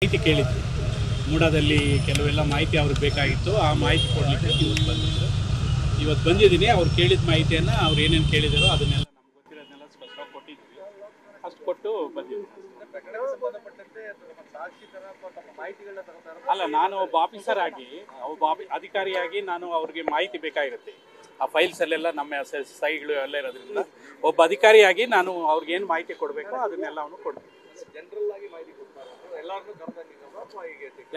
ಮಾಹಿತಿ ಕೇಳಿದ್ರು. ಮೂಡಾದಲ್ಲಿ ಕೆಲವೆಲ್ಲ ಮಾಹಿತಿ ಅವ್ರಿಗೆ ಬೇಕಾಗಿತ್ತು. ಆ ಮಾಹಿತಿ ಕೊಡಲಿಕ್ಕೆ ಇವತ್ತು ಬಂದಿದ್ದೀನಿ. ಅವ್ರು ಕೇಳಿದ ಮಾಹಿತಿಯನ್ನು ಅವ್ರು ಏನೇನು ಕೇಳಿದಾರೋ ಅದನ್ನೆಲ್ಲ ನಮ್ಗೆ ಗೊತ್ತಿರೋದನ್ನೆಲ್ಲ ಸ್ಪಷ್ಟವಾಗಿ ಕೊಟ್ಟಿದ್ವಿ. ಅಷ್ಟು ಕೊಟ್ಟು ಬಂದಿದ್ದೀನಿ. ಅಲ್ಲ, ನಾನು ಒಬ್ಬ ಆಫೀಸರ್ ಆಗಿ ಅಧಿಕಾರಿಯಾಗಿ ನಾನು ಅವ್ರಿಗೆ ಮಾಹಿತಿ ಬೇಕಾಗಿರುತ್ತೆ. ಆ ಫೈಲ್ಸಲ್ಲೆಲ್ಲ ನಮ್ಮ ಸಹಿಗಳು ಎಲ್ಲ ಇರೋದ್ರಿಂದ ಒಬ್ಬ ಅಧಿಕಾರಿಯಾಗಿ ನಾನು ಅವ್ರಿಗೇನು ಮಾಹಿತಿ ಕೊಡಬೇಕೋ ಅದನ್ನೆಲ್ಲವನ್ನು ಕೊಡ್ತೀನಿ.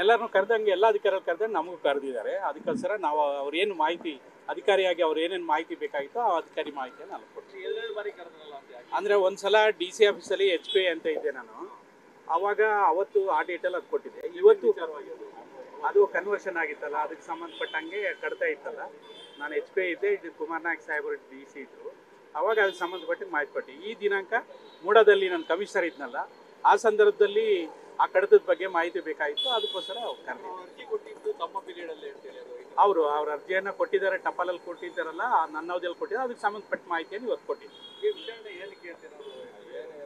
ಎಲ್ಲರನ್ನೂ ಕರೆದಂಗೆ ಎಲ್ಲ ಅಧಿಕಾರಿಗಳು ಕರೆದಂಗೆ ನಮಗೂ ಕರೆದಿದ್ದಾರೆ. ಅದಕ್ಕೋಸ್ಕರ ನಾವು ಅವ್ರೇನು ಮಾಹಿತಿ ಅಧಿಕಾರಿಯಾಗಿ ಅವ್ರು ಏನೇನು ಮಾಹಿತಿ ಬೇಕಾಗಿತ್ತೋ ಆ ಅಧಿಕಾರಿ ಮಾಹಿತಿಯನ್ನು ನಾನು ಕೊಡ್ತೀನಿ. ಅಂದರೆ ಒಂದು ಸಲ DC ಆಫೀಸಲ್ಲಿ HP ಅಂತ ಇದ್ದೆ ನಾನು. ಆವಾಗ ಅವತ್ತು ಆ ಡೇಟಲ್ಲಿ ಅದು ಕೊಟ್ಟಿದ್ದೆ. ಇವತ್ತು ಅದು ಕನ್ವರ್ಷನ್ ಆಗಿತ್ತಲ್ಲ, ಅದಕ್ಕೆ ಸಂಬಂಧಪಟ್ಟಂಗೆ ಕಡಿತ ಇತ್ತಲ್ಲ, ನಾನು HP ಇದ್ದೆ, ಇದು ಕುಮಾರ್ ನಾಯಕ್ ಸಾಹೇಬರು DC ಇದ್ದರು. ಆವಾಗ ಅದಕ್ಕೆ ಸಂಬಂಧಪಟ್ಟು ಮಾಹಿತಿ ಕೊಟ್ಟೆ. ಈ ದಿನಾಂಕ ಮೂಡಾದಲ್ಲಿ ನಾನು ಕಮಿಷನರ್ ಇದ್ನಲ್ಲ, ಆ ಸಂದರ್ಭದಲ್ಲಿ ಆ ಕಡಿತದ ಬಗ್ಗೆ ಮಾಹಿತಿ ಬೇಕಾಗಿತ್ತು. ಅದಕ್ಕೋಸ್ಕರ ಅವ್ರು ಕರೆದಿದ್ದು. ತಮ್ಮ ಪೀರಿಯಡಲ್ಲಿ ಅವರು ಅವ್ರ ಅರ್ಜಿಯನ್ನು ಕೊಟ್ಟಿದ್ದಾರೆ, ಟಪಾಲಲ್ಲಿ ಕೊಟ್ಟಿದ್ದಾರಲ್ಲ, ನನ್ನ ಅವಧಿಯಲ್ಲಿ ಕೊಟ್ಟಿದ್ದಾರೆ. ಅದಕ್ಕೆ ಸಂಬಂಧಪಟ್ಟ ಮಾಹಿತಿಯನ್ನು ಇವತ್ತು ಕೊಟ್ಟಿದ್ದು.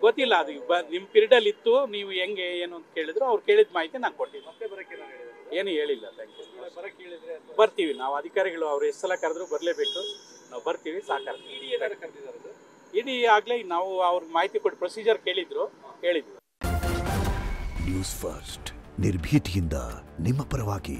ಗೊತ್ತಿಲ್ಲ, ಅದು ನಿಮ್ಮ ಪೀರಿಯಡಲ್ಲಿ ಇತ್ತು, ನೀವು ಹೆಂಗೆ ಏನು ಅಂತ ಕೇಳಿದ್ರು. ಅವ್ರು ಕೇಳಿದ ಮಾಹಿತಿ ನಾನು ಕೊಟ್ಟಿದ್ದೆ. ಮತ್ತೆ ಬರೋಕ್ಕೆ ಏನು ಹೇಳಿಲ್ಲ. Thank you. ಬರ್ತೀವಿ ನಾವು ಅಧಿಕಾರಿಗಳು, ಅವ್ರು ಎಷ್ಟು ಸಲ ಕರೆದ್ರು ಬರಲೇಬೇಕು. ನಾವು ಬರ್ತೀವಿ, ಸಾಕಾರ. ಇಡೀ ಆಗಲೇ ನಾವು ಅವ್ರಿಗೆ ಮಾಹಿತಿ ಕೊಟ್ಟು ಪ್ರೊಸೀಜರ್ ಕೇಳಿದ್ರು. ನ್ಯೂಸ್ ಫಸ್ಟ್ ನಿರ್ಭೀತಿಯಿಂದ ನಿಮ್ಮ ಪರವಾಗಿ.